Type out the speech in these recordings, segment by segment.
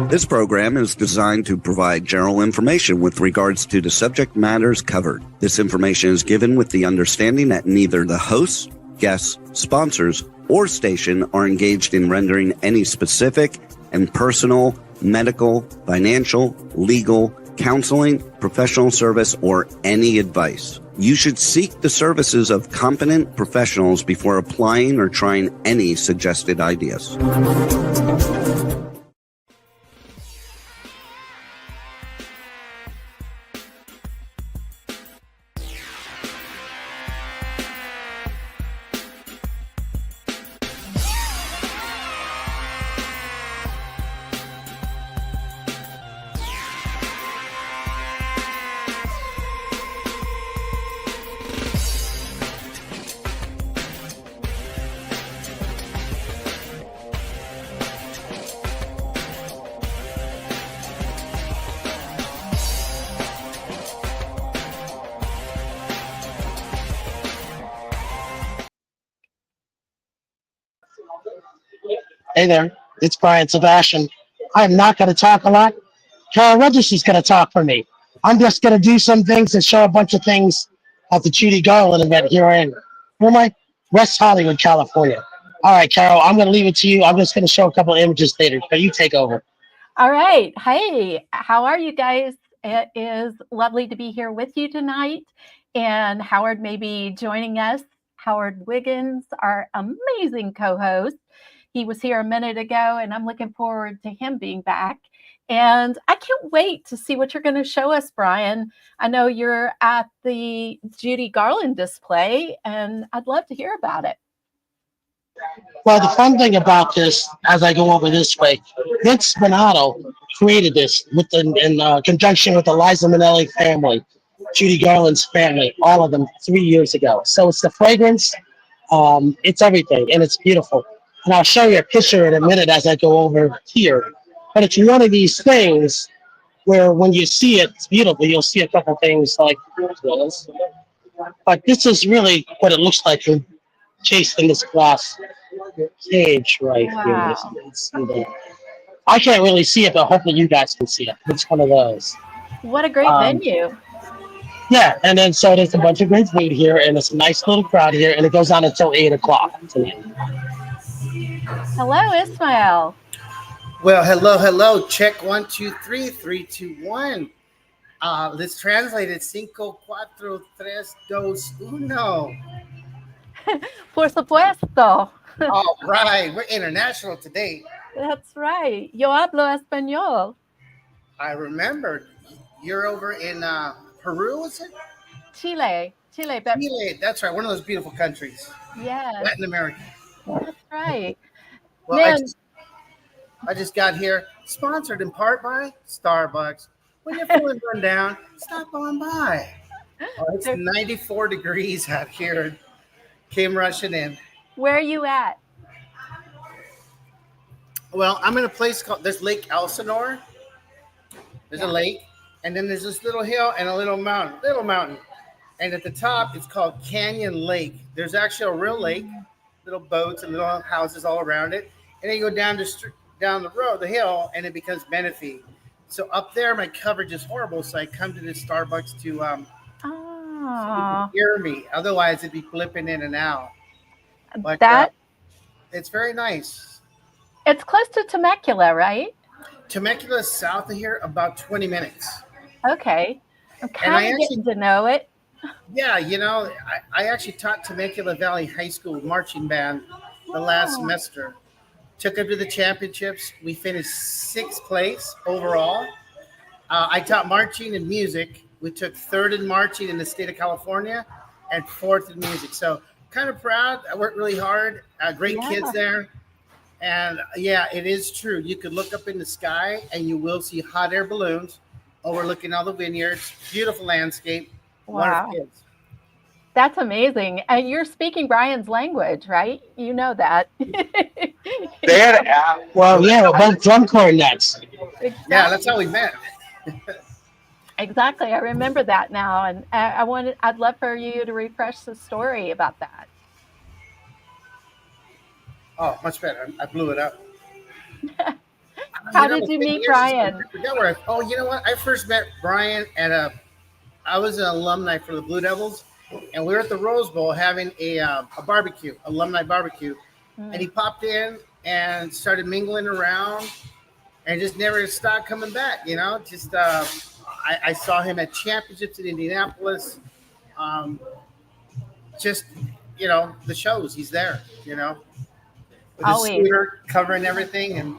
This program is designed to provide general information with regards to the subject matters covered. This information is given with the understanding that neither the hosts, guests, sponsors, or station are engaged in rendering any specific and personal, medical, financial, legal, counseling, professional service, or any advice. You should seek the services of competent professionals before applying or trying any suggested ideas. Hey there, it's Brian Sebastian. I'm not going to talk a lot. Carol Regis is going to talk for me. I'm just going to do some things and show a bunch of things at the Judy Garland event here in, where am I? West Hollywood, California. All right, Carol, I'm going to leave it to you. I'm just going to show a couple of images later, but you take over. All right. Hey, how are you guys? It is lovely to be here with you tonight. And Howard may be joining us. Howard Wiggins, our amazing co-host. He was here a minute ago, and I'm looking forward to him being back. And I can't wait to see what you're going to show us, Brian. I know you're at the Judy Garland display, and I'd love to hear about it. Well, the fun thing about this, as I go over this way, Vince Spinato created this in conjunction with the Liza Minnelli family, Judy Garland's family, all of them 3 years ago. So it's the fragrance, it's everything, and it's beautiful. And I'll show you a picture in a minute as I go over here. But it's one of these things where when you see it, it's beautiful. You'll see a couple things like this. But this is really what it looks like chased in this glass cage right here. I can't really see it, but hopefully you guys can see it. It's one of those. What a great venue. Yeah, and then so there's a bunch of great food here, and it's a nice little crowd here, and it goes on until 8 o'clock tonight. Hello, Ismael. Well, hello. Check 1, 2, 3, 3, 2, 1. Let's translate it. 5, 4, 3, 2, 1. Por supuesto. All right. We're international today. That's right. Yo hablo español. I remember. You're over in Peru, is it? Chile. Chile, that's right. One of those beautiful countries. Yeah. Latin America. That's right. Well, I just got here, sponsored in part by Starbucks. When you're feeling run down, stop on by. Oh, it's 94 degrees out here. Came rushing in. Where are you at? Well, I'm in a place called, there's Lake Elsinore. There's a lake, and then there's this little hill and a little mountain. And at the top, it's called Canyon Lake. There's actually a real lake, little boats and little houses all around it. And then you go down the road, the hill, and it becomes Menifee. So up there, my coverage is horrible. So I come to this Starbucks to hear me. Otherwise, it'd be flipping in and out. But it's very nice. It's close to Temecula, right? Temecula is south of here, about 20 minutes. Okay. I'm kind of getting to know it. Yeah, I actually taught Temecula Valley High School marching band the last semester. Took them to the championships. We finished 6th place overall. I taught marching and music. We took 3rd in marching in the state of California and 4th in music. So kind of proud. I worked really hard. Great kids there. And yeah, it is true. You could look up in the sky and you will see hot air balloons overlooking all the vineyards. Beautiful landscape. Wow. Wonderful kids. That's amazing. And you're speaking Brian's language, right? You know that. Well, yeah, both drum cornets. Exactly. Yeah, that's how we met. Exactly. I remember that now. And I'd love for you to refresh the story about that. Oh, much better. I blew it up. How did you meet Brian? Oh, you know what? I first met Brian at I was an alumni for the Blue Devils, and we were at the Rose Bowl having a barbecue, alumni barbecue, and he popped in and started mingling around, and just never stopped coming back. Just I saw him at championships in Indianapolis. Just the shows, he's there. With his scooter covering everything and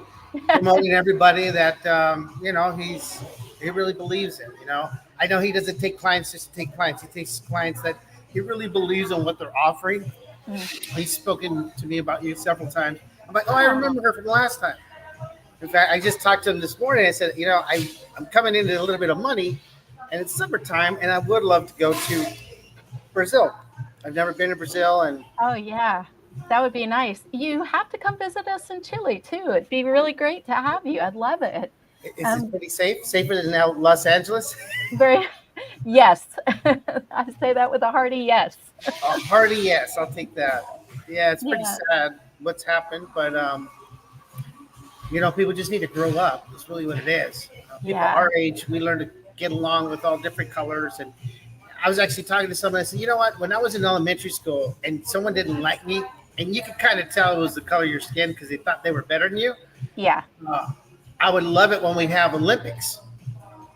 promoting everybody that he really believes in. I know he doesn't take clients just to take clients. He takes clients that he really believes in what they're offering. He's spoken to me about you several times. I'm like, I remember her from last time. In fact, I just talked to him this morning. I said, I'm coming into a little bit of money, and it's summertime, and I would love to go to Brazil. I've never been to Brazil, and oh yeah, that would be nice. You have to come visit us in Chile too. It'd be really great to have you. I'd love it. Is it pretty safe? Safer than Los Angeles? Very, yes. I say that with a hearty yes. A hearty yes, I'll take that. Yeah, it's pretty sad what's happened, but people just need to grow up. That's really what it is. People our age, we learn to get along with all different colors. And I was actually talking to someone. I said, you know what? When I was in elementary school and someone didn't like me, and you could kind of tell it was the color of your skin because they thought they were better than you. Yeah. I would love it when we have Olympics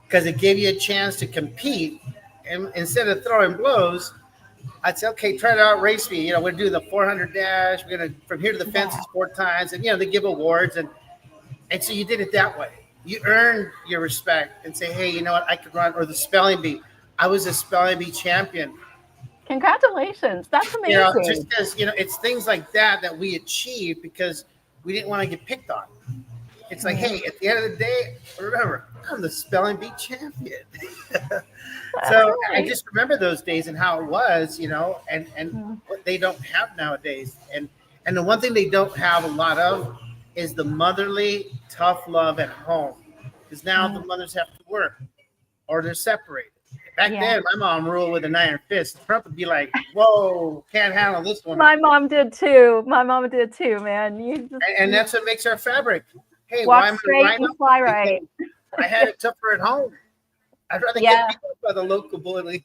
because it gave you a chance to compete. And instead of throwing blows, I'd say, okay, try to outrace me. We're doing the 400 dash. We're going to from here to the fences 4 times. And, they give awards. And so you did it that way. You earned your respect and say, hey, you know what? I could run. Or the spelling bee. I was a spelling bee champion. Congratulations. That's amazing. Just because, it's things like that we achieved because we didn't want to get picked on. It's like, hey, at the end of the day, remember, I'm the spelling bee champion. So I just remember those days and how it was, and what they don't have nowadays. And the one thing they don't have a lot of is the motherly, tough love at home. Because now the mothers have to work or they're separated. Back then, my mom ruled with an iron fist. Trump would be like, whoa, can't handle this one. My mom did too, man. And that's what makes our fabric. Hey, walk why am straight I and fly right. I had it tougher at home. I'd rather get beat up by the local bully.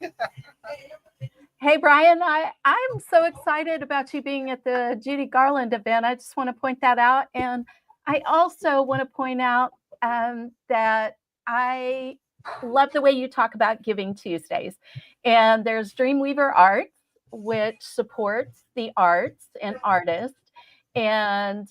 Hey, Brian, I'm so excited about you being at the Judy Garland event. I just want to point that out. And I also want to point out that I love the way you talk about Giving Tuesdays. And there's Dreamweaver Arts, which supports the arts and artists. And,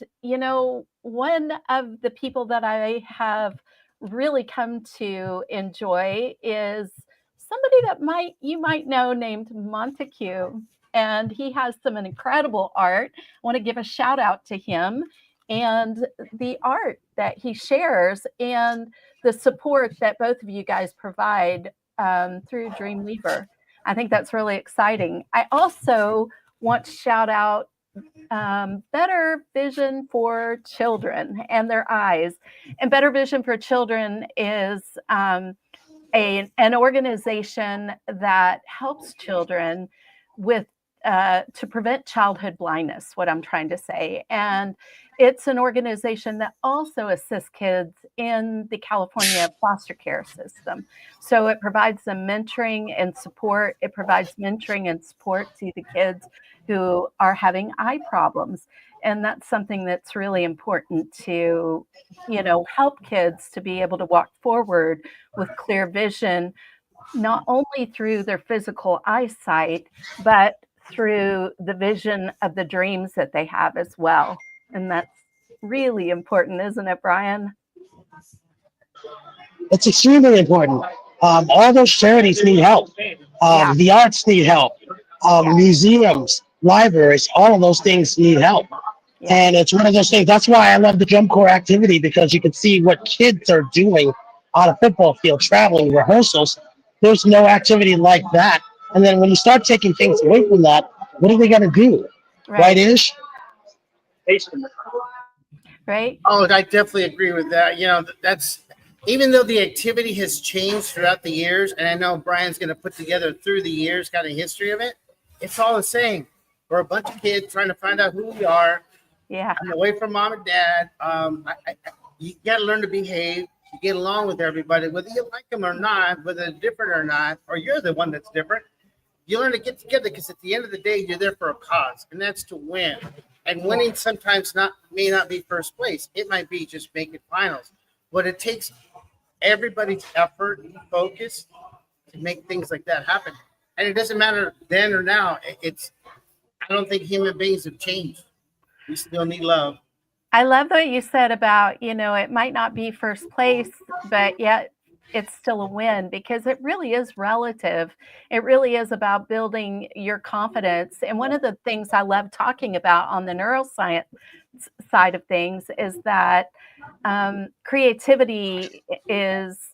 one of the people that I have really come to enjoy is somebody that you might know named Montague. And he has some incredible art. I want to give a shout out to him and the art that he shares and the support that both of you guys provide through Dreamweaver. I think that's really exciting. I also want to shout out Better Vision for Children and their eyes. And Better Vision for Children is an organization that helps children with to prevent childhood blindness, what I'm trying to say. And it's an organization that also assists kids in the California foster care system. So it provides them mentoring and support. It provides mentoring and support to the kids who are having eye problems. And that's something that's really important to, help kids to be able to walk forward with clear vision, not only through their physical eyesight, but through the vision of the dreams that they have as well. And that's really important, isn't it, Brian? It's extremely important. All those charities need help. The arts need help. Museums, libraries, all of those things need help. Yeah. And it's one of those things. That's why I love the Drum Corps activity, because you can see what kids are doing on a football field, traveling, rehearsals. There's no activity like that. And then when you start taking things away from that, what are they going to do? Right, Ish? Right. Oh, I definitely agree with that. That's even though the activity has changed throughout the years, and I know Brian's going to put together through the years kind of history of it, it's all the same. We're a bunch of kids trying to find out who we are. Yeah. I'm away from mom and dad. you got to learn to behave. You get along with everybody, whether you like them or not, whether they're different or not, or you're the one that's different. You learn to get together because at the end of the day, you're there for a cause, and that's to win. And winning sometimes may not be first place. It might be just making finals. But it takes everybody's effort and focus to make things like that happen. And it doesn't matter then or now. I don't think human beings have changed. We still need love. I love what you said about, it might not be first place, but yet it's still a win, because it really is relative. It really is about building your confidence. And one of the things I love talking about on the neuroscience side of things is that creativity is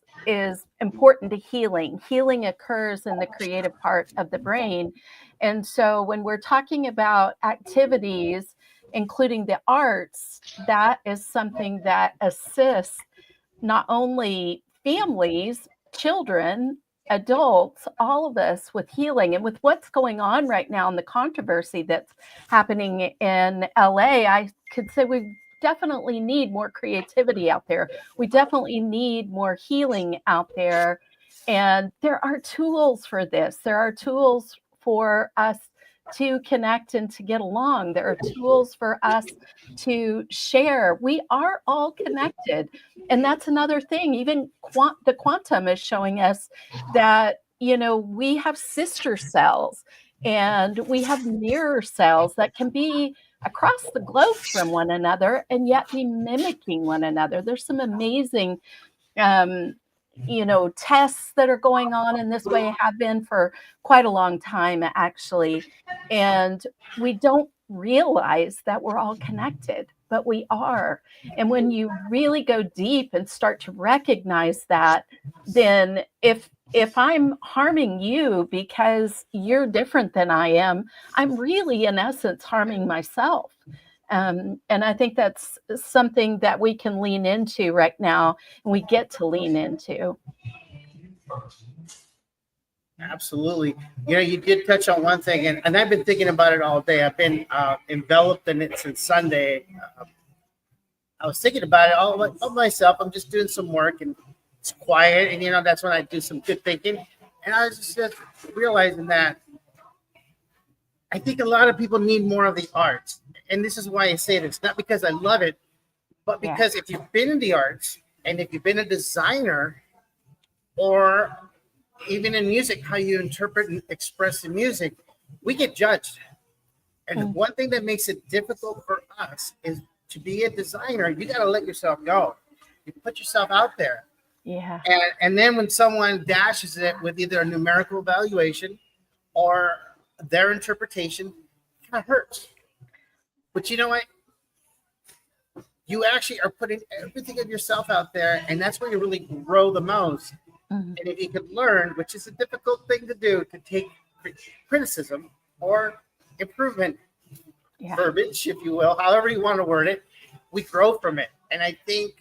important to healing. Healing occurs in the creative part of the brain. And so when we're talking about activities, including the arts, that is something that assists not only families, children, adults, all of us with healing. And with what's going on right now and the controversy that's happening in LA, I could say we definitely need more creativity out there. We definitely need more healing out there. And there are tools for this. There are tools for us to connect and to get along. There are tools for us to share. We are all connected. And that's another thing. Even the quantum is showing us that, we have sister cells and we have mirror cells that can be across the globe from one another and yet be mimicking one another. There's some amazing tests that are going on in this way, have been for quite a long time, actually. And we don't realize that we're all connected, but we are. And when you really go deep and start to recognize that, then if I'm harming you because you're different than I am, I'm really, in essence, harming myself. And I think that's something that we can lean into right now, and we get to lean into. Absolutely. You did touch on one thing, and I've been thinking about it all day. I've been enveloped in it since Sunday. I was thinking about it all myself. I'm just doing some work, and it's quiet, and that's when I do some good thinking. And I was just realizing that I think a lot of people need more of the arts. And this is why I say this, not because I love it, but because if you've been in the arts and if you've been a designer, or even in music, how you interpret and express the music, we get judged. And one thing that makes it difficult for us is to be a designer, you got to let yourself go. You put yourself out there. Yeah. And then when someone dashes it with either a numerical evaluation or their interpretation, it kind of hurts. But you know what? You actually are putting everything of yourself out there, and that's where you really grow the most. And if you can learn, which is a difficult thing to do, to take criticism or improvement verbiage, if you will, however you want to word it, we grow from it. And I think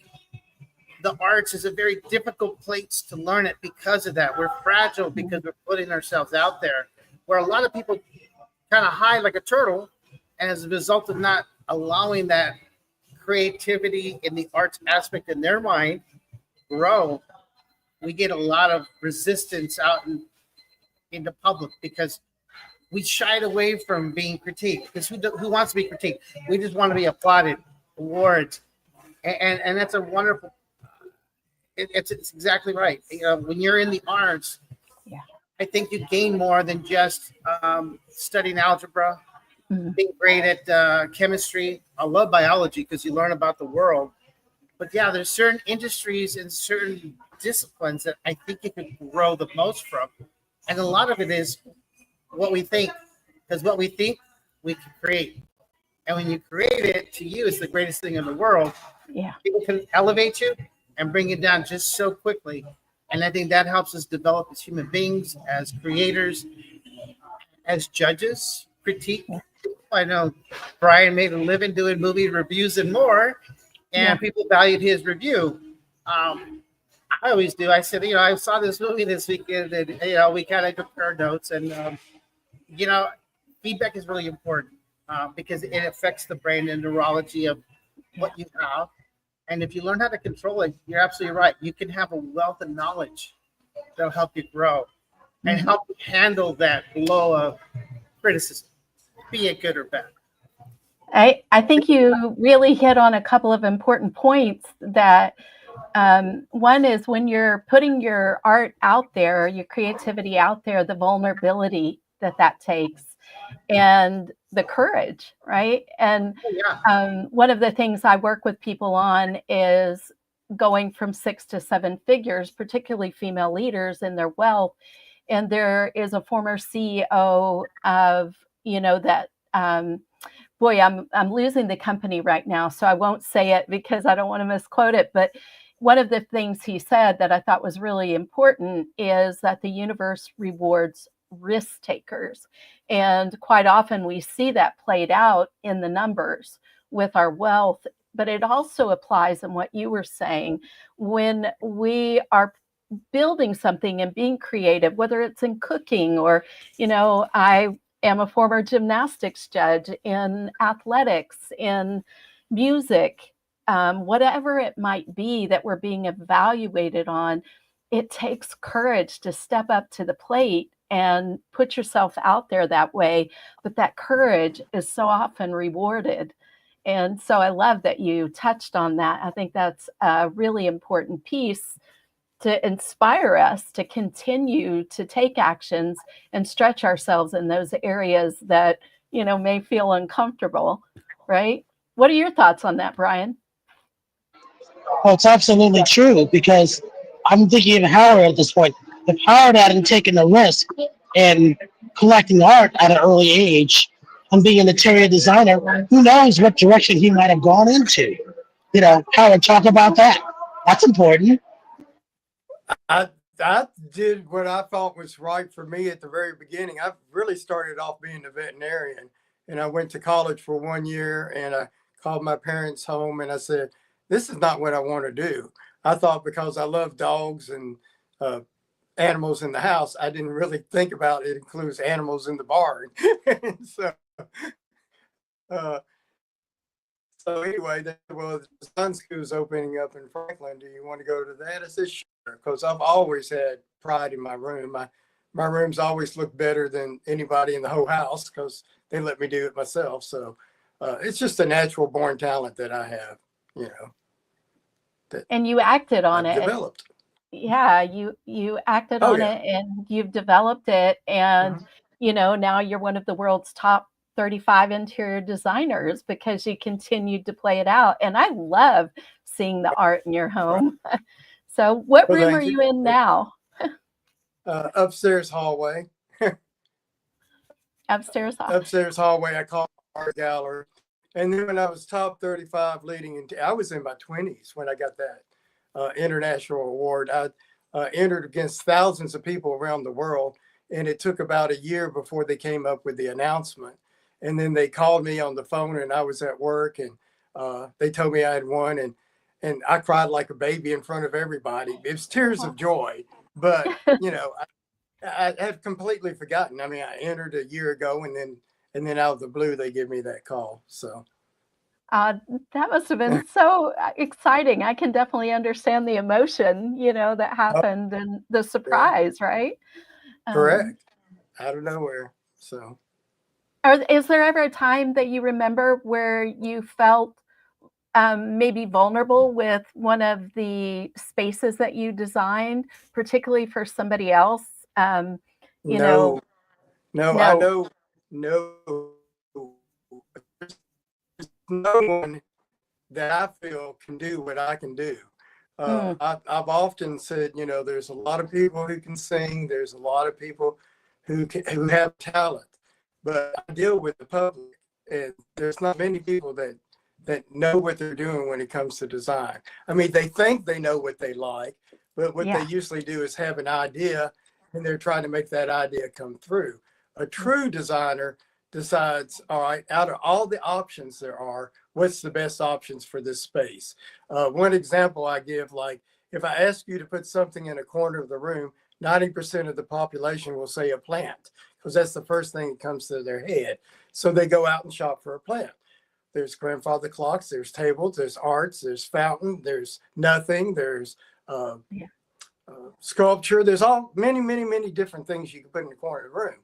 the arts is a very difficult place to learn it because of that. We're fragile because we're putting ourselves out there, where a lot of people kind of hide like a turtle. And as a result of not allowing that creativity in the arts aspect in their mind grow, we get a lot of resistance out in the public because we shied away from being critiqued. Because who wants to be critiqued? We just want to be applauded, awards, and that's a wonderful. It's exactly right. When you're in the arts, I think you gain more than just studying algebra. Being great at chemistry. I love biology because you learn about the world. But there's certain industries and certain disciplines that I think you can grow the most from. And a lot of it is what we think. Because what we think, we can create. And when you create it, to you, it's the greatest thing in the world. People can elevate you and bring you down just so quickly. And I think that helps us develop as human beings, as creators, as judges, critique. I know Brian made a living doing movie reviews and more, and people valued his review. I always do. I said, I saw this movie this weekend, and we kind of compare notes, and feedback is really important because it affects the brain and neurology of what you have. And if you learn how to control it, you're absolutely right. You can have a wealth of knowledge that'll help you grow and help you handle that blow of criticism, be it good or bad. I think you really hit on a couple of important points that one is when you're putting your art out there, your creativity out there, the vulnerability that takes and the courage, right? And one of the things I work with people on is going from 6 to 7 figures, particularly female leaders in their wealth. And there is a former CEO of, that, boy, I'm losing the company right now, so I won't say it because I don't want to misquote it. But one of the things he said that I thought was really important is that the universe rewards risk takers. And quite often we see that played out in the numbers with our wealth, but it also applies in what you were saying when we are building something and being creative, whether it's in cooking or, I am a former gymnastics judge, in athletics, in music, whatever it might be that we're being evaluated on. It takes courage to step up to the plate and put yourself out there that way. But that courage is so often rewarded. And so I love that you touched on that. I think that's a really important piece to inspire us to continue to take actions and stretch ourselves in those areas that, may feel uncomfortable, right? What are your thoughts on that, Brian? Well, it's absolutely true, because I'm thinking of Howard at this point. If Howard hadn't taken the risk in collecting art at an early age and being an interior designer, who knows what direction he might have gone into. Howard, talk about that. That's important. I did what I thought was right for me at the very beginning. I really started off being a veterinarian, and I went to college for 1 year, and I called my parents home and I said, this is not what I want to do. I thought because I love dogs and animals in the house, I didn't really think about it includes animals in the barn. So anyway, the design school's opening up in Franklin. Do you want to go to that? I said, sure, because I've always had pride in my room. My rooms always look better than anybody in the whole house because they let me do it myself. So it's just a natural born talent that I have, And you acted on it. Developed. Yeah, you acted on it and you've developed it. And, now you're one of the world's top 35 interior designers because you continued to play it out. And I love seeing the art in your home. So what room are you in now? Upstairs hallway. Upstairs hallway. Upstairs hallway, I call it art gallery. And then when I was top 35 leading into, I was in my 20s when I got that international award. I entered against thousands of people around the world, and it took about a year before they came up with the announcement. And then they called me on the phone, and I was at work, and they told me I had won, and I cried like a baby in front of everybody. It was tears of joy, but I had completely forgotten. I mean, I entered a year ago, and then out of the blue, they give me that call. So that must have been so exciting. I can definitely understand the emotion, that happened and the surprise, right? Correct. Out of nowhere. So. Is there ever a time that you remember where you felt maybe vulnerable with one of the spaces that you designed, particularly for somebody else? No, I know. No, there's no one that I feel can do what I can do. I've often said, there's a lot of people who can sing. There's a lot of people who have talent. But I deal with the public, and there's not many people that know what they're doing when it comes to design. I mean, they think they know what they like, but what they usually do is have an idea, and they're trying to make that idea come through. A true designer decides, all right, out of all the options there are, what's the best options for this space? One example I give, like if I ask you to put something in a corner of the room, 90% of the population will say a plant, because that's the first thing that comes to their head. So they go out and shop for a plant. there's grandfather clocks, there's tables, there's arts, there's fountain, there's nothing, there's sculpture. There's all many different things you can put in the corner of the room.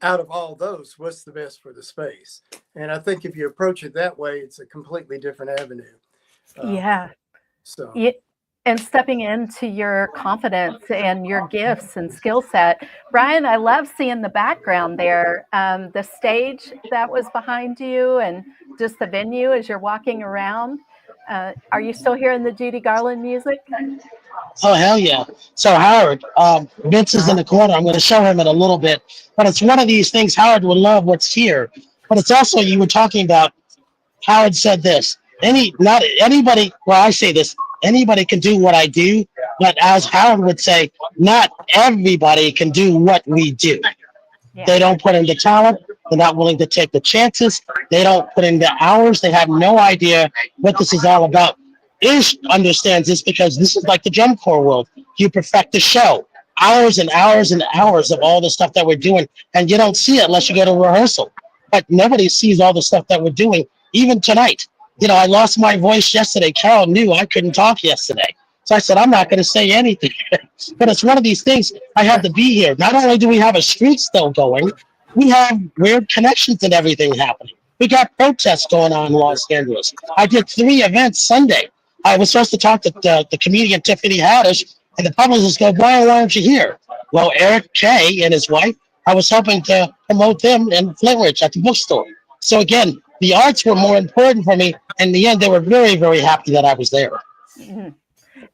Out of all those, what's the best for the space? And I think if you approach it that way, it's a completely different avenue. So. And stepping into your confidence and your gifts and skill set. Brian, I love seeing the background there, the stage that was behind you and just the venue as you're walking around. Are you still hearing the Judy Garland music? Oh, hell yeah. So Howard, Vince is in the corner. I'm going to show him in a little bit, but it's one of these things. Howard would love what's here, but it's also, you were talking about, Howard said this, not anybody, well, I say this, anybody can do what I do, but as Howard would say, not everybody can do what we do. Yeah. They don't put in the talent. They're not willing to take the chances. They don't put in the hours. They have no idea what this is all about. Ish understands this because this is like the drum corps world. You perfect the show. Hours and hours and hours of all the stuff that we're doing, and you don't see it unless you go to rehearsal. But nobody sees all the stuff that we're doing, even tonight. You know, I lost my voice yesterday. Carol knew I couldn't talk yesterday. So I said, I'm not going to say anything. But it's one of these things. I have to be here. Not only do we have a street still going, we have weird connections and everything happening. We got protests going on in Los Angeles. I did 3 events Sunday. I was supposed to talk to the comedian Tiffany Haddish, and the publicist go, Brian, why aren't you here? Well, Eric Kay and his wife, I was hoping to promote them in Flintridge at the bookstore. So again, the arts were more important for me. In the end, they were very, very happy that I was there. Mm-hmm.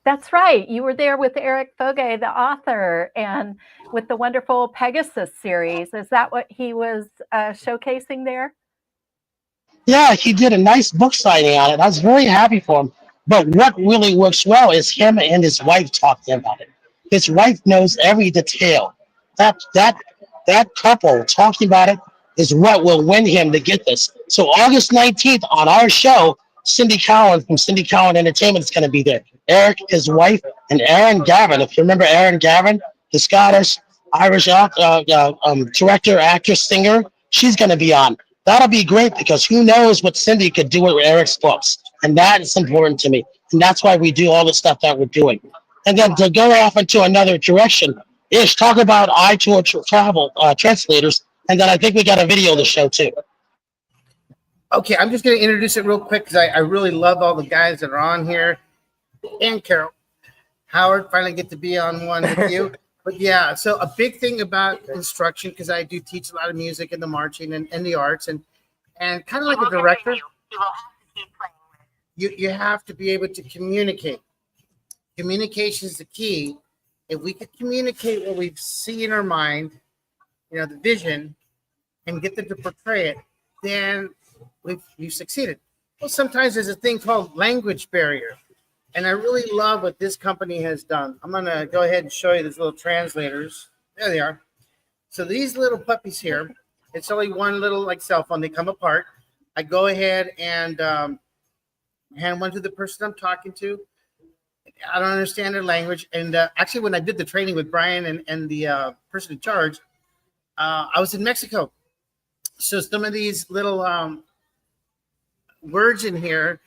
That's right. You were there with Eric Fogay, the author, and with the wonderful Pegasus series. Is that what he was showcasing there? Yeah, he did a nice book signing on it. I was very happy for him. But what really works well is him and his wife talking about it. His wife knows every detail. That couple talking about it is what will win him to get this. So August 19th on our show, Cindy Cowan from Cindy Cowan Entertainment is going to be there. Eric, his wife, and Aaron Gavin. If you remember Aaron Gavin, the Scottish Irish director, actress, singer, she's going to be on. That'll be great because who knows what Cindy could do with Eric's books. And that is important to me. And that's why we do all the stuff that we're doing. And then to go off into another direction, Ish, talk about iTour travel translators. And then I think we got a video to show too. Okay, I'm just going to introduce it real quick because I really love all the guys that are on here. And Carol. Howard, finally get to be on one with you. But yeah, so a big thing about instruction, because I do teach a lot of music and the marching and the arts, and kind of like a director, you have to be able to communicate. Communication is the key. If we could communicate what we see in our mind, you know, the vision, and get them to portray it, then we've succeeded. Well, sometimes there's a thing called language barrier. And I really love what this company has done. I'm going to go ahead and show you these little translators. There they are. So these little puppies here, it's only one little like cell phone. They come apart. I go ahead and hand one to the person I'm talking to. I don't understand their language. And actually, when I did the training with Brian and the person in charge, I was in Mexico. So some of these little words in here,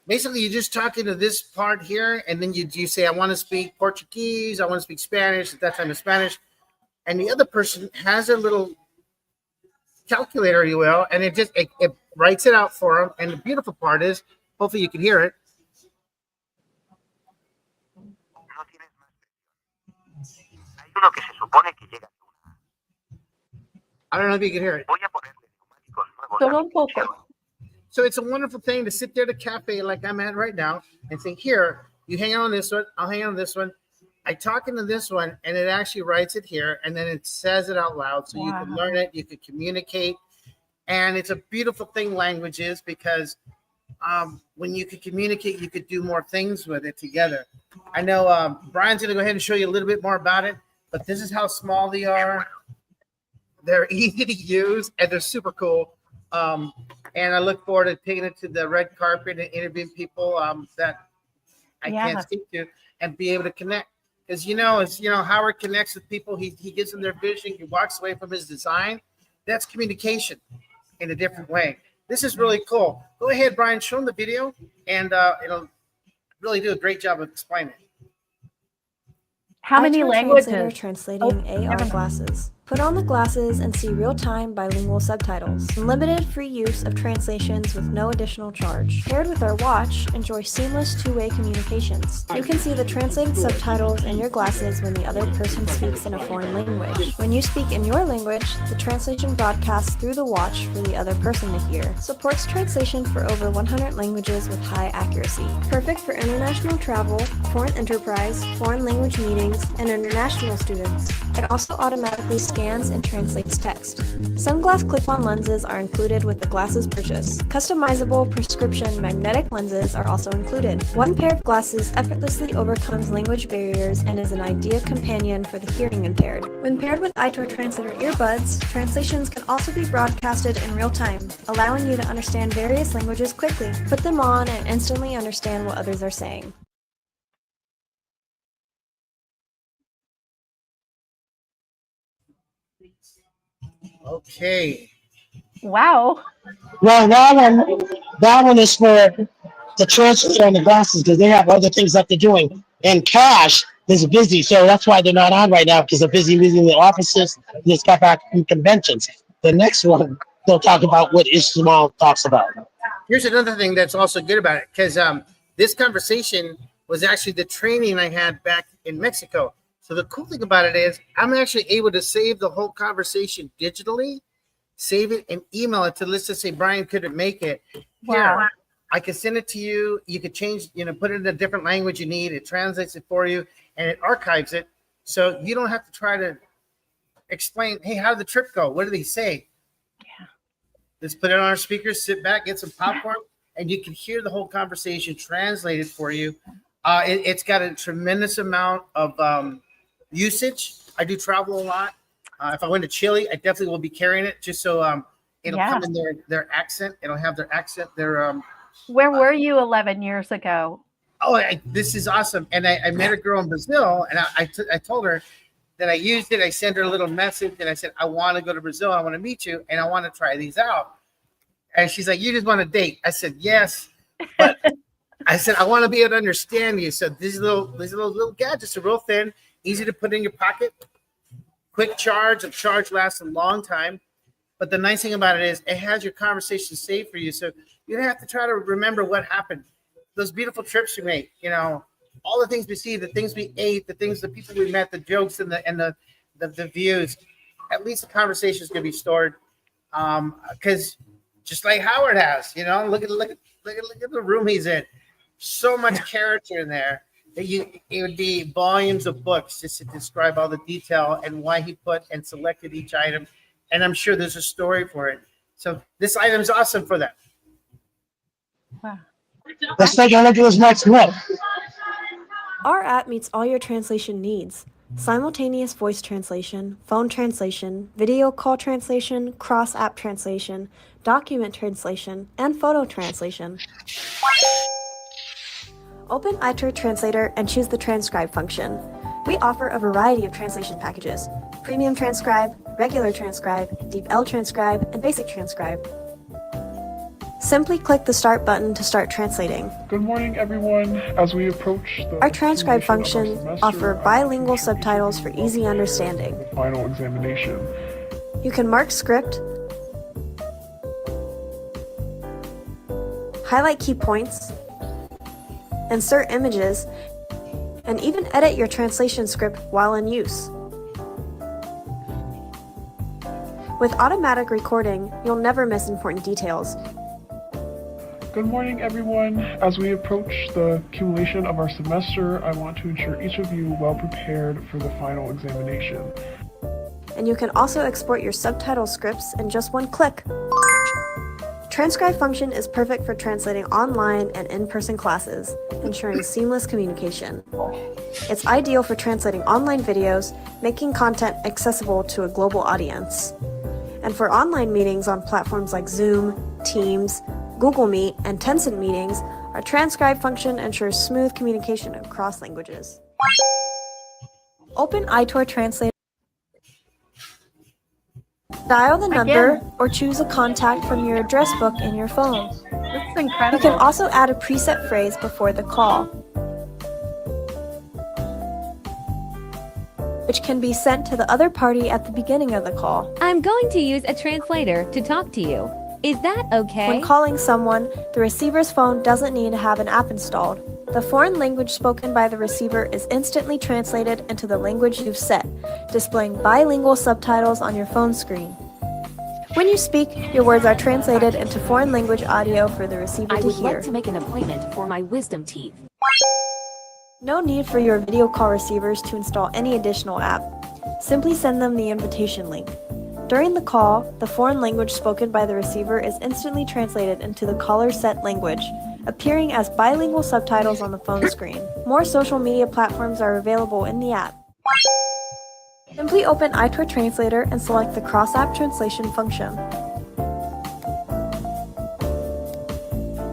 basically, you're just talking to this part here, and then you say, I want to speak Portuguese, I want to speak Spanish, at that time of Spanish. And the other person has a little calculator, you will, and it writes it out for them. And the beautiful part is, hopefully you can hear it. I don't know if you can hear it. So it's a wonderful thing to sit there at a cafe like I'm at right now and say, here, you hang on this one, I'll hang on this one. I talk into this one, and it actually writes it here, and then it says it out loud. So you can learn it, you can communicate. And it's a beautiful thing, language is, because when you could communicate, you could do more things with it together. I know Brian's going to go ahead and show you a little bit more about it, but this is how small they are. They're easy to use, and they're super cool. And I look forward to taking it to the red carpet and interviewing people that I can't speak to and be able to connect. Because, Howard connects with people. He gives them their vision. He walks away from his design. That's communication in a different way. this is really cool. Go ahead, Brian, show them the video, and it'll really do a great job of explaining it. How many languages? iTourTranslator translating AR glasses. Put on the glasses and see real-time bilingual subtitles. Unlimited free use of translations with no additional charge. Paired with our watch, enjoy seamless two-way communications. You can see the translated subtitles in your glasses when the other person speaks in a foreign language. When you speak in your language, the translation broadcasts through the watch for the other person to hear. Supports translation for over 100 languages with high accuracy. Perfect for international travel, foreign enterprise, foreign language meetings, and international students. It also automatically scans and translates text. Sunglass clip-on lenses are included with the glasses purchase. Customizable prescription magnetic lenses are also included. One pair of glasses effortlessly overcomes language barriers and is an ideal companion for the hearing impaired. When paired with iTourTranslator earbuds, translations can also be broadcasted in real time, allowing you to understand various languages quickly. Put them on and instantly understand what others are saying. Okay. Wow. Well, that one is for the translator and the glasses because they have other things that they're doing. And Cash is busy, so that's why they're not on right now because they're busy meeting the offices. They just got back from conventions. The next one, they'll talk about what Ismail talks about. Here's another thing that's also good about it, because this conversation was actually the training I had back in Mexico. So the cool thing about it is I'm actually able to save the whole conversation digitally, save it and email it to, let's just say Brian couldn't make it. Wow. Here, I can send it to you. You could change, put it in a different language you need. It translates it for you and it archives it. So you don't have to try to explain, hey, how did the trip go? What did they say? Yeah. Let's put it on our speakers, sit back, get some popcorn, and you can hear the whole conversation translated for you. It's got a tremendous amount of usage. I do travel a lot. If I went to Chile, I definitely will be carrying it just so it'll come in their accent. It'll have their accent. Where were you 11 years ago? Oh, this is awesome. And I met a girl in Brazil, and I told her that I used it. I sent her a little message, and I said, I want to go to Brazil. I want to meet you, and I want to try these out. And she's like, you just want to date? I said, yes. But I said, I want to be able to understand you. So these little gadgets are real thin, easy to put in your pocket, quick charge. The charge lasts a long time. But the nice thing about it is it has your conversation saved for you. So you don't have to try to remember what happened. Those beautiful trips we make, all the things we see, the things we ate, the people we met, the jokes and the views. At least the conversation is going to be stored. Because just like Howard has, look at the room he's in. So much character in there that it would be volumes of books just to describe all the detail and why he put and selected each item. And I'm sure there's a story for it. So this item is awesome for that. Wow. Let's take a look at this next clip. Our app meets all your translation needs. Simultaneous voice translation, phone translation, video call translation, cross-app translation, document translation, and photo translation. Open iTourTranslator and choose the transcribe function. We offer a variety of translation packages: Premium Transcribe, Regular Transcribe, Deep L Transcribe, and Basic Transcribe. Simply click the Start button to start translating. Good morning, everyone. As we approach the Our transcribe function offers bilingual subtitles for easy understanding. Final examination. You can mark script, highlight key points, insert images, and even edit your translation script while in use. With automatic recording, you'll never miss important details. Good morning, everyone. As we approach the accumulation of our semester, I want to ensure each of you well prepared for the final examination. And you can also export your subtitle scripts in just one click. Transcribe function is perfect for translating online and in-person classes, ensuring seamless communication. It's ideal for translating online videos, making content accessible to a global audience. And for online meetings on platforms like Zoom, Teams, Google Meet, and Tencent meetings, our transcribe function ensures smooth communication across languages. Open iTourTranslator. Dial the number Again. or choose a contact from your address book in your phone. This is You incredible. can also add a preset phrase before the call, which can be sent to the other party at the beginning of the call. I'm going to use a translator to talk to you. Is that okay? When calling someone, the receiver's phone doesn't need to have an app installed. The foreign language spoken by the receiver is instantly translated into the language you've set, displaying bilingual subtitles on your phone screen. When you speak, your words are translated into foreign language audio for the receiver I to would hear. like to make an appointment for my wisdom teeth. No need for your video call receivers to install any additional app. Simply send them the invitation link. During the call, the foreign language spoken by the receiver is instantly translated into the caller's set language, appearing as bilingual subtitles on the phone screen. More social media platforms are available in the app. Simply open iTourTranslator and select the cross-app translation function.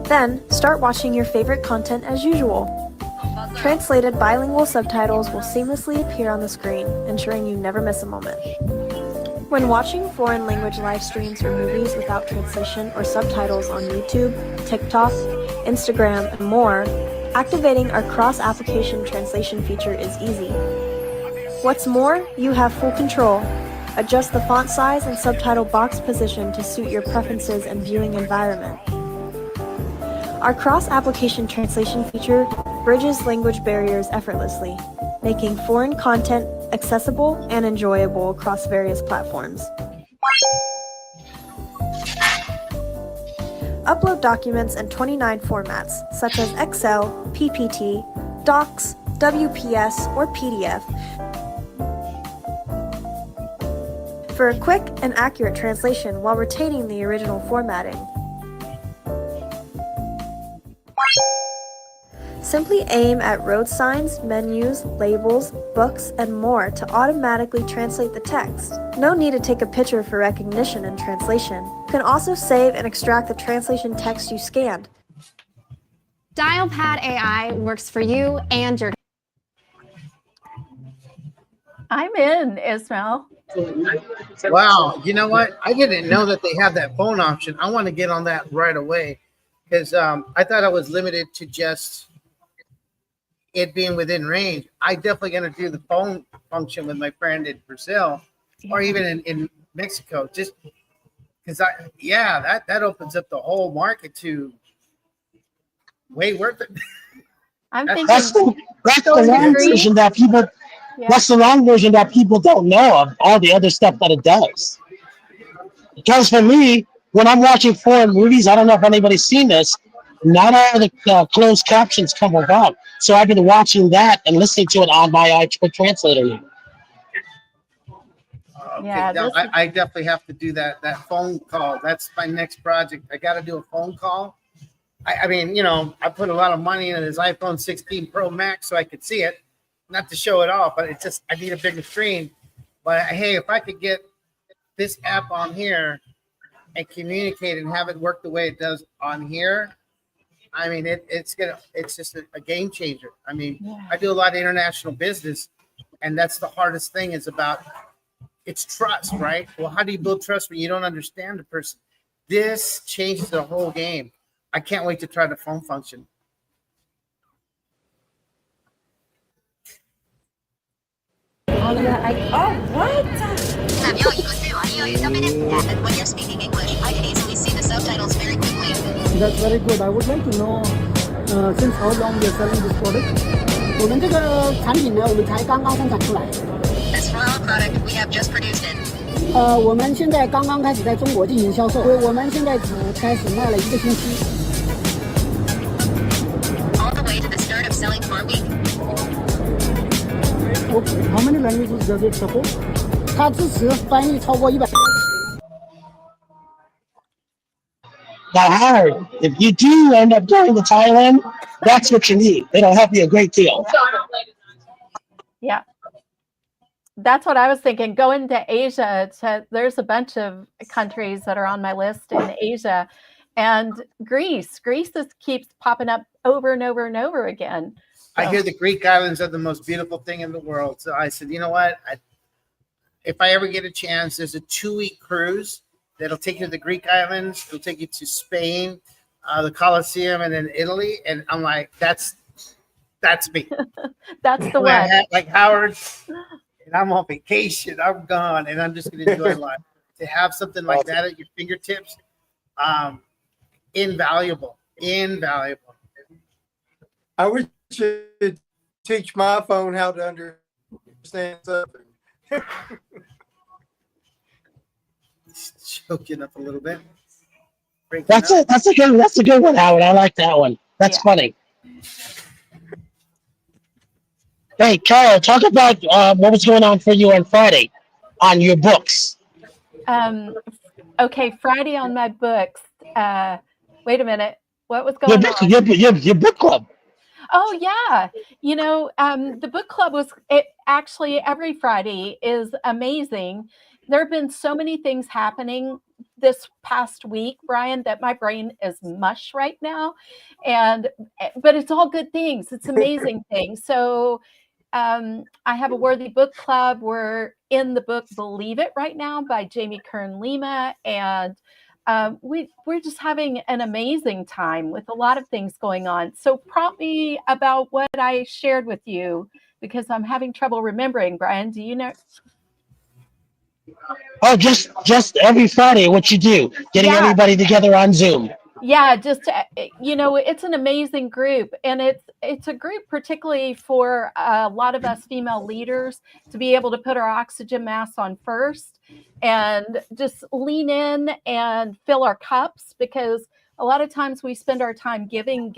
Then, start watching your favorite content as usual. Translated bilingual subtitles will seamlessly appear on the screen, ensuring you never miss a moment. When watching foreign language live streams or movies without translation or subtitles on YouTube, TikTok, Instagram, and more, activating our cross-application translation feature is easy. What's more, you have full control. Adjust the font size and subtitle box position to suit your preferences and viewing environment. Our cross-application translation feature bridges language barriers effortlessly, making foreign content accessible and enjoyable across various platforms. Upload documents in 29 formats, such as Excel, PPT, Docs, WPS, or PDF, for a quick and accurate translation while retaining the original formatting. Simply aim at road signs, menus, labels, books, and more to automatically translate the text. No need to take a picture for recognition and translation. You can also save and extract the translation text you scanned. DialPad AI works for you and your. I'm in, Ismail. Wow, you know what? I didn't know that they have that phone option. I want to get on that right away because I thought I was limited to just it being within range. I definitely going to do the phone function with my friend in Brazil or even in Mexico, just because that opens up the whole market to way worth it. I'm thinking That's the wrong version that people. Yeah. That's the wrong version that people don't know of all the other stuff that it does. Because for me, when I'm watching foreign movies, I don't know if anybody's seen this. Not all the closed captions come about. So I've been watching that and listening to it on my iTourTranslator. Okay, Yeah, now, this is- I definitely have to do that phone call. That's my next project. I got to do a phone call. I mean, you know, I put a lot of money into this iPhone 16 Pro Max so I could see it. Not to show it off, but it's just I need a bigger screen. But hey, if I could get this app on here and communicate and have it work the way it does on here, I mean, it's just a game changer. I mean, I do a lot of international business, and that's the hardest thing is about it's trust, right? Well, how do you build trust when you don't understand the person? This changes the whole game. I can't wait to try the phone function. Have y'all equals to audio is a minute? And when you're speaking English, I can easily see the subtitles very quickly. That's very good. I would like to know since how long you're selling this product? 我们这个产品呢，我们才刚刚生产出来。 This raw product, we have just produced it. 我们现在刚刚开始在中国进行销售，我们现在只开始卖了1个星期。 All the way to the start of selling for a week. Okay. How many languages does it support? 它支持翻译超过100。 Now, Howard, if you do end up going to Thailand, that's what you need. It'll help you a great deal. Yeah. That's what I was thinking. Going to Asia, there's a bunch of countries that are on my list in Asia. And Greece keeps popping up over and over and over again. So. I hear the Greek islands are the most beautiful thing in the world. So I said, you know what? if I ever get a chance, there's a 2-week cruise that'll take you to the Greek islands. It'll take you to Spain, the Colosseum, and then Italy. And I'm like, that's me. That's the one. Like Howard, and I'm on vacation. I'm gone, and I'm just going to enjoy life. To have something like that at your fingertips, invaluable. I wish you'd teach my phone how to understand something. Choking up a little bit. That's a good one, Howard. I like that one. That's funny. Hey, Carol, talk about what was going on for you on Friday on your books. Okay, Friday on my books. Wait a minute. What was going on? Your book club. Oh yeah, the book club actually every Friday is amazing. There have been so many things happening this past week, Brian, that my brain is mush right now, but it's all good things. It's amazing things. So I have a worthy book club. We're in the book Believe It right now by Jamie Kern Lima, and we're just having an amazing time with a lot of things going on. So prompt me about what I shared with you, because I'm having trouble remembering. Brian, do you know? Oh, just every Friday, what you do, getting everybody together on Zoom. Yeah, just it's an amazing group, and it's a group particularly for a lot of us female leaders to be able to put our oxygen masks on first and just lean in and fill our cups, because a lot of times we spend our time giving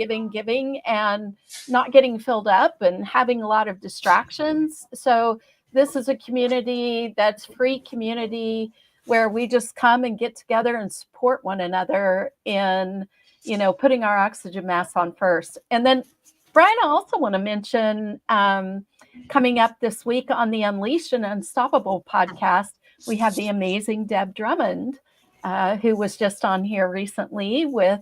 and not getting filled up and having a lot of distractions. So this is a community that's free community where we just come and get together and support one another in, putting our oxygen masks on first. And then, Brian, I also want to mention coming up this week on the Unleashed and Unstoppable podcast, we have the amazing Deb Drummond, who was just on here recently with,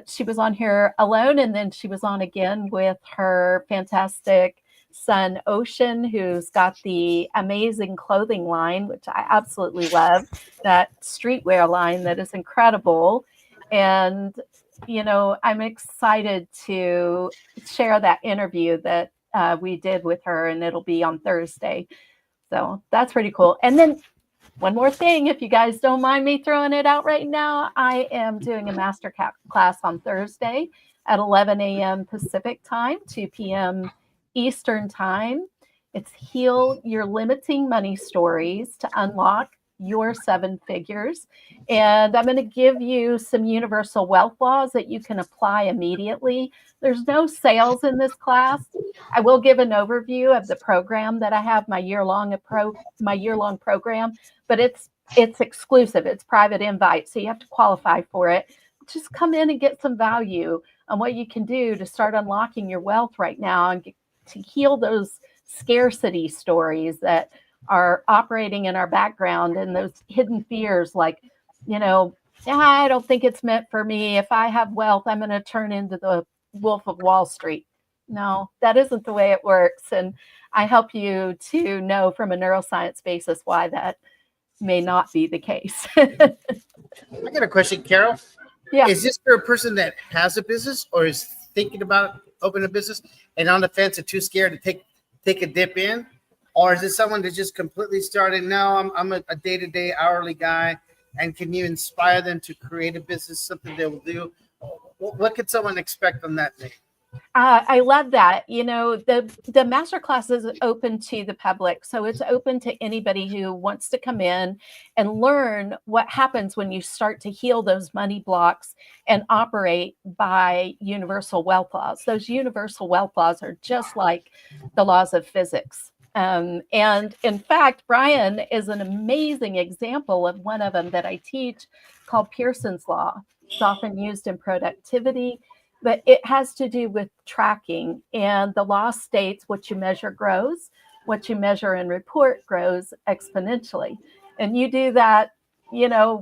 she was on here alone, and then she was on again with her fantastic son Ocean, who's got the amazing clothing line, which I absolutely love, that streetwear line that is incredible. And I'm excited to share that interview that we did with her, and it'll be on Thursday. So that's pretty cool. And then one more thing, if you guys don't mind me throwing it out right now, I am doing a master class on Thursday at 11 a.m. Pacific time, 2 p.m. Eastern time. It's Heal Your Limiting Money Stories to Unlock Your 7 Figures. And I'm going to give you some universal wealth laws that you can apply immediately. There's no sales in this class. I will give an overview of the program that I have, my year-long program, but it's exclusive. It's private invite, so you have to qualify for it. Just come in and get some value on what you can do to start unlocking your wealth right now and to heal those scarcity stories that are operating in our background, and those hidden fears like, I don't think it's meant for me. If I have wealth, I'm going to turn into the Wolf of Wall Street. No, that isn't the way it works. And I help you to know from a neuroscience basis why that may not be the case. I got a question, Carol. Yeah. Is this for a person that has a business or is thinking about opening a business and on the fence and too scared to take a dip in? Or is it someone that just completely started? No, I'm a day-to-day hourly guy. And can you inspire them to create a business, something they will do? What could someone expect on that day? I love that. The masterclass is open to the public. So it's open to anybody who wants to come in and learn what happens when you start to heal those money blocks and operate by universal wealth laws. Those universal wealth laws are just like the laws of physics. And in fact, Brian is an amazing example of one of them that I teach, called Pearson's Law. It's often used in productivity, but it has to do with tracking. And the law states what you measure grows, what you measure and report grows exponentially. And you do that,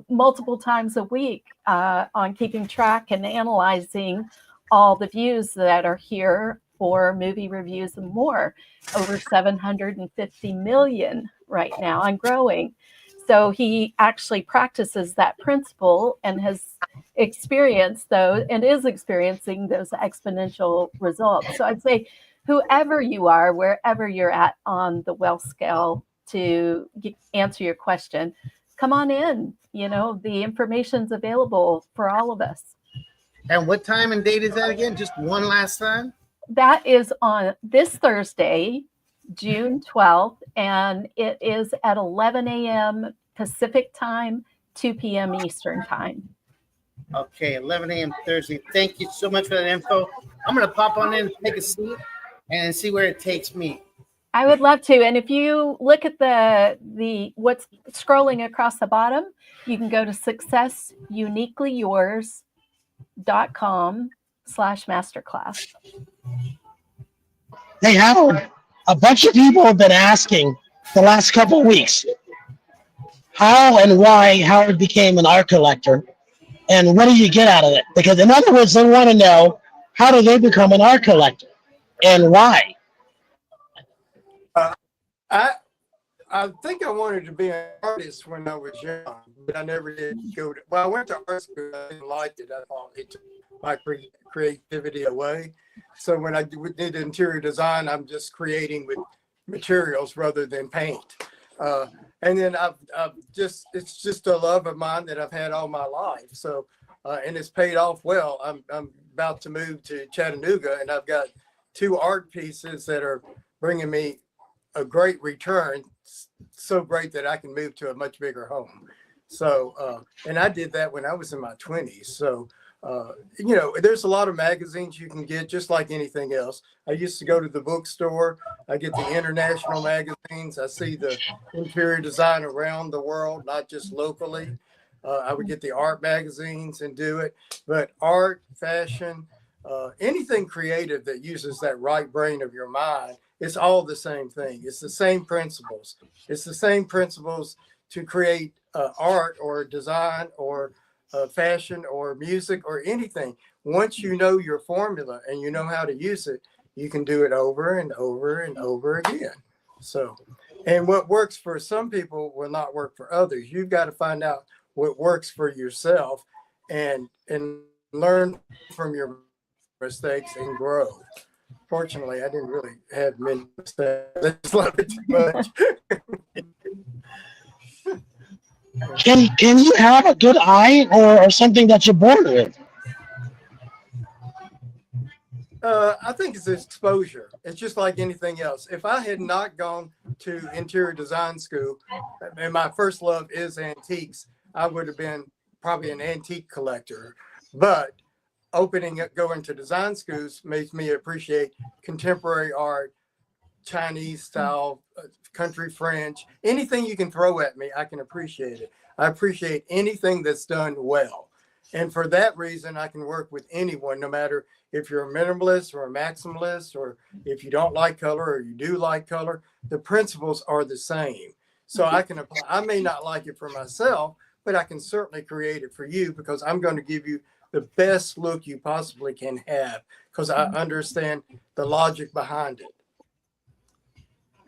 multiple times a week on keeping track and analyzing all the views that are here for movie reviews and more. Over 750 million right now on growing. So he actually practices that principle and has experienced those and is experiencing those exponential results. So I'd say whoever you are, wherever you're at on the wealth scale, to answer your question, come on in. The information's available for all of us. And what time and date is that again? Just one last time? That is on this Thursday, June 12th, and it is at 11 a.m. Pacific time, 2 p.m. Eastern time. Okay, 11 a.m. Thursday. Thank you so much for that info. I'm going to pop on in and take a seat and see where it takes me. I would love to. And if you look at the what's scrolling across the bottom, you can go to successuniquelyyours.com/masterclass. Hey, Howard, a bunch of people have been asking the last couple of weeks how and why Howard became an art collector, and what do you get out of it? Because in other words, they want to know, how do they become an art collector and why? I think I wanted to be an artist when I was young, but I never did go to. Well, I went to art school. I didn't like it. I thought it took my creativity away. So when I did interior design, I'm just creating with materials rather than paint. And then it's just a love of mine that I've had all my life. So, and it's paid off well. I'm about to move to Chattanooga, and I've got 2 art pieces that are bringing me a great return, so great that I can move to a much bigger home. So, and I did that when I was in my 20s. So, there's a lot of magazines you can get, just like anything else. I used to go to the bookstore. I get the international magazines. I see the interior design around the world, not just locally. I would get the art magazines and do it. But art, fashion, anything creative that uses that right brain of your mind, it's all the same thing. It's the same principles. It's the same principles to create art or design or fashion or music or anything. Once you know your formula and you know how to use it, you can do it over and over and over again. So, and what works for some people will not work for others. You've got to find out what works for yourself and learn from your mistakes and grow. Fortunately, I didn't really have many mistakes. I just love it too much. Can you have a good eye or something that you're born with? I think it's exposure. It's just like anything else. If I had not gone to interior design school, and my first love is antiques, I would have been probably an antique collector. But going to design schools makes me appreciate contemporary art, Chinese style, country French, anything you can throw at me, I can appreciate it. I appreciate anything that's done well. And for that reason, I can work with anyone, no matter if you're a minimalist or a maximalist, or if you don't like color or you do like color, the principles are the same. So I can apply. I may not like it for myself, but I can certainly create it for you, because I'm going to give you the best look you possibly can have, because I understand the logic behind it.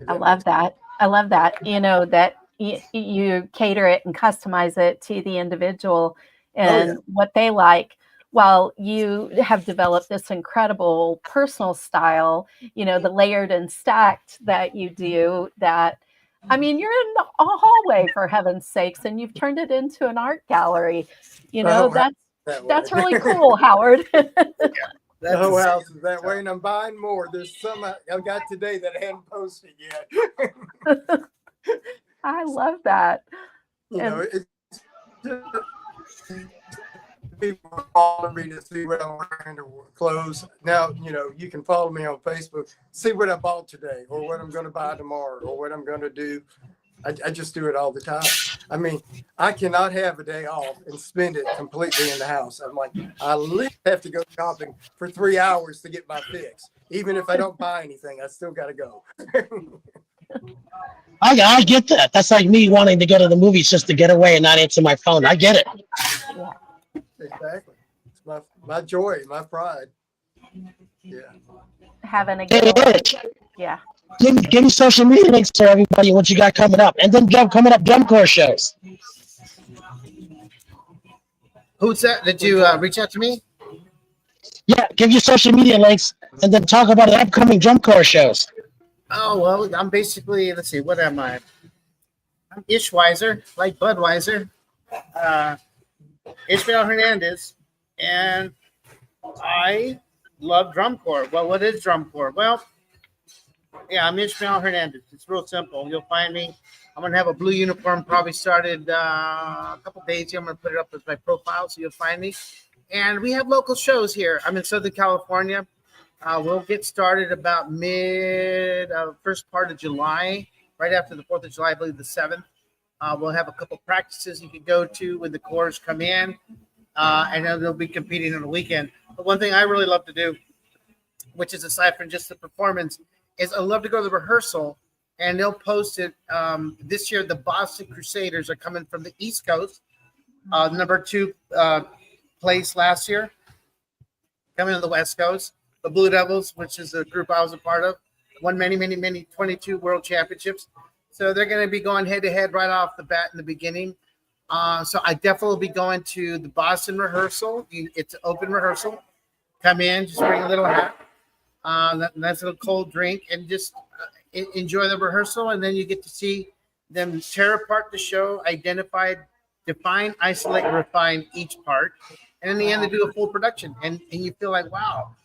I love that. I love that. That you cater it and customize it to the individual and what they like, while you have developed this incredible personal style, the layered and stacked that you do. That, I mean, you're in a hallway, for heaven's sakes, and you've turned it into an art gallery. That's really cool, Howard. The whole house is that way, and I'm buying more. There's some I got today that I haven't posted yet. I love that. It's just, people follow me to see what I'm wearing to clothes. Now, you can follow me on Facebook, see what I bought today, or what I'm going to buy tomorrow, or what I'm going to do. I just do it all the time. I mean, I cannot have a day off and spend it completely in the house. I'm like, I literally have to go shopping for 3 hours to get my fix. Even if I don't buy anything, I still got to go. I get that. That's like me wanting to go to the movies just to get away and not answer my phone. I get it. Yeah. Exactly. It's my joy, my pride. Yeah. Having a good, yeah. Give me social media links to everybody, what you got coming up. And then drum corps shows. Who's that? Did you reach out to me? Yeah, give your social media links and then talk about the upcoming drum corps shows. Oh, well, I'm basically, let's see, what am I? I'm Ishweiser, like Budweiser. Ishmael Hernandez. And I love drum corps. Well, what is drum corps? Well, yeah, I'm Ishmael Hernandez. It's real simple. You'll find me. I'm going to have a blue uniform probably started a couple days here. I'm going to put it up as my profile so you'll find me. And we have local shows here. I'm in Southern California. We'll get started about first part of July, right after the 4th of July, I believe the 7th. We'll have a couple practices you can go to when the corps come in, and then they'll be competing on the weekend. But one thing I really love to do, which is aside from just the performance, is I love to go to the rehearsal, and they'll post it. This year, the Boston Crusaders are coming from the East Coast, number 2 place last year, coming to the West Coast. The Blue Devils, which is a group I was a part of, won many 22 world championships. So they're going to be going head-to-head right off the bat in the beginning. So I definitely will be going to the Boston rehearsal. It's an open rehearsal. Come in, just bring a little hat, nice little cold drink, and just enjoy the rehearsal. And then you get to see them tear apart the show, define, isolate, refine each part. And in the end, they do a full production. And you feel like, wow.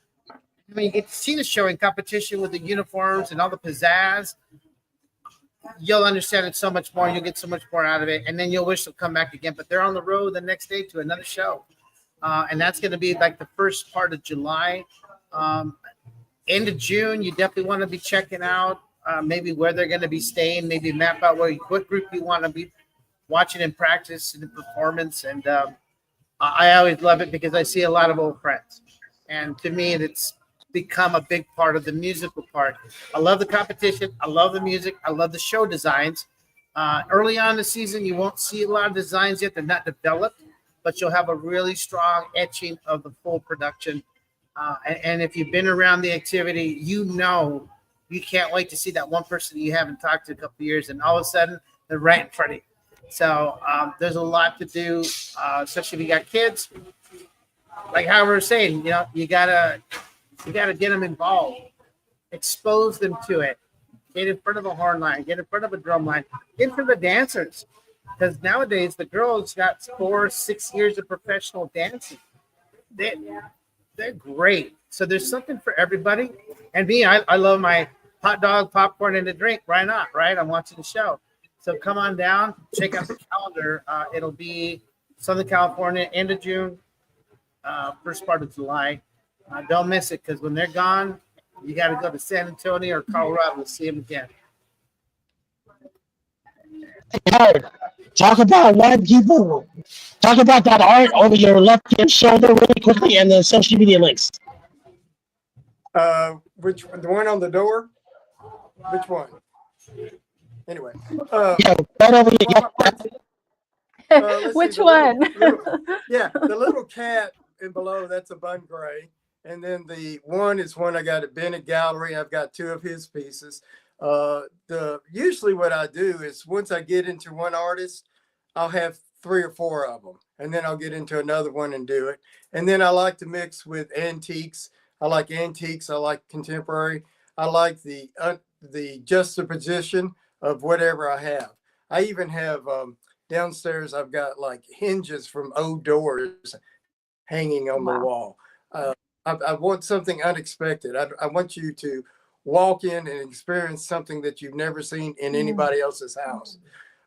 I mean, you get to see the show in competition with the uniforms and all the pizzazz. You'll understand it so much more. You'll get so much more out of it. And then you'll wish they'll come back again. But they're on the road the next day to another show. And that's going to be like the first part of July. End of June, you definitely want to be checking out maybe where they're going to be staying. Maybe map out what group you want to be watching in practice and in performance. And I always love it because I see a lot of old friends. And to me, it's become a big part of the musical part. I love the competition. I love the music. I love the show designs. Early on in the season, you won't see a lot of designs yet. They're not developed, but you'll have a really strong etching of the full production. And if you've been around the activity, you know you can't wait to see that one person you haven't talked to a couple of years, and all of a sudden they're right in front of you. So there's a lot to do, especially if you got kids. Like how we were saying, you gotta get them involved, expose them to it, get in front of a horn line, get in front of a drum line, get in front of the dancers. Because nowadays the girls got 4-6 years of professional dancing. They're great. So there's something for everybody. And me, I love my hot dog, popcorn, and a drink. Why not? Right? I'm watching the show. So come on down, check out the calendar. It'll be Southern California, end of June, first part of July. Don't miss it, because when they're gone, you got to go to San Antonio or Colorado to see them again. Talk about talk about that art over your left-hand shoulder really quickly, and the social media links. The one on the door? Which one? Anyway. Yeah, right over here. Which one? The little cat and below, that's a Bun Gray. And then the one is one I got at Bennett Gallery. I've got 2 of his pieces. Usually what I do is once I get into one artist, I'll have 3 or 4 of them, and then I'll get into another one and do it. And then I like to mix with antiques. I like antiques. I like contemporary. I like the juxtaposition of whatever I have. I even have downstairs, I've got like hinges from old doors hanging on the wall. I want something unexpected. I want you to walk in and experience something that you've never seen in anybody else's house.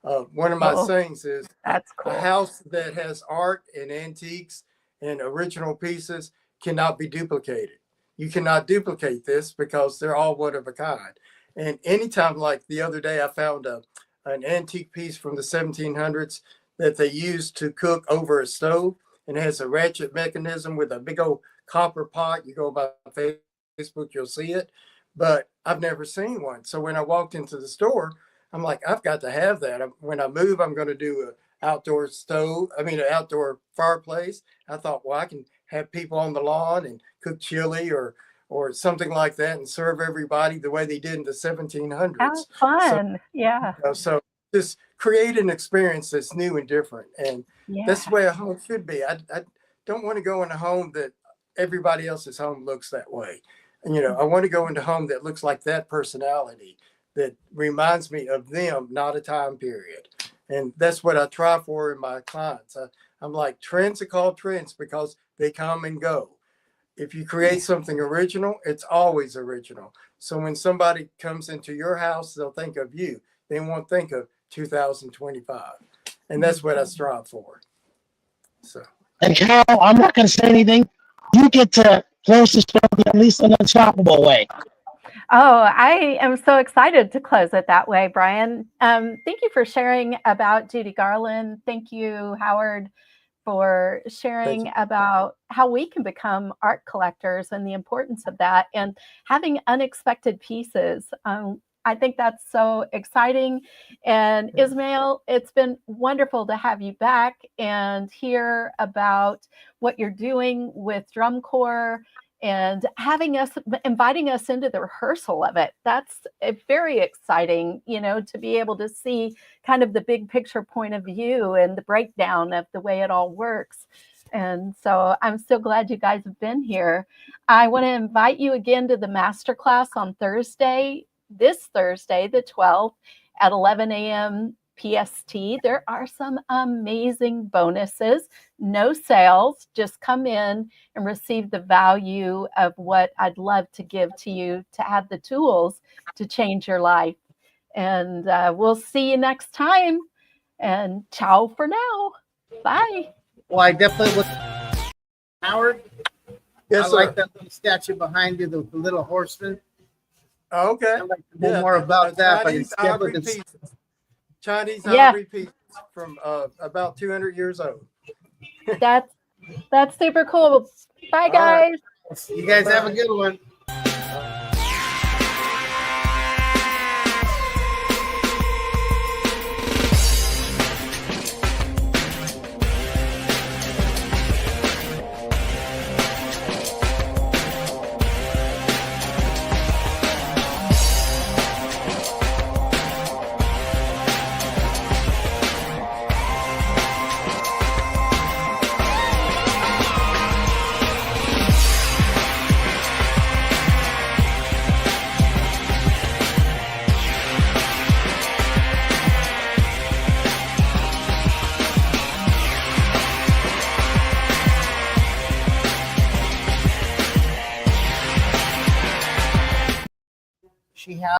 One of my sayings is, that's cool. A house that has art and antiques and original pieces cannot be duplicated. You cannot duplicate this because they're all one of a kind. And anytime, like the other day, I found an antique piece from the 1700s that they used to cook over a stove, and it has a ratchet mechanism with a big old copper pot. You go by Facebook, you'll see it, but I've never seen one. So when I walked into the store, I'm like, I've got to have that. When I move, I'm going to do an outdoor an outdoor fireplace. I thought, well, I can have people on the lawn and cook chili or or something like that and serve everybody the way they did in the 1700s. How fun. Yeah. So just create an experience that's new and different. And that's the way a home should be. I don't want to go in a home that everybody else's home looks that way. And, I want to go into a home that looks like that personality, that reminds me of them, not a time period. And that's what I try for in my clients. I'm like, trends are called trends because they come and go. If you create something original, it's always original. So when somebody comes into your house, they'll think of you. They won't think of 2025. And that's what I strive for. So. And Carol, I'm not going to say anything. You get to close the show at least in an unstoppable way. Oh, I am so excited to close it that way, Brian. Thank you for sharing about Judy Garland. Thank you, Howard, for sharing about how we can become art collectors and the importance of that and having unexpected pieces. I think that's so exciting. And Ismail, it's been wonderful to have you back and hear about what you're doing with Drum Corps and inviting us into the rehearsal of it. That's very exciting, to be able to see kind of the big picture point of view and the breakdown of the way it all works. And so I'm so glad you guys have been here. I want to invite you again to the masterclass on this Thursday, the 12th at 11 a.m. PST. There are some amazing bonuses, no sales, just come in and receive the value of what I'd love to give to you to have the tools to change your life. And we'll see you next time. And ciao for now. Bye. Well, I definitely would. Howard, yes, I like that little statue behind you, the little horseman. Okay. I'd like to know more about that. Chinese ivory pieces. Chinese Yeah. ivory pieces from about 200 years old. That's super cool. Bye, guys. You guys have a good one.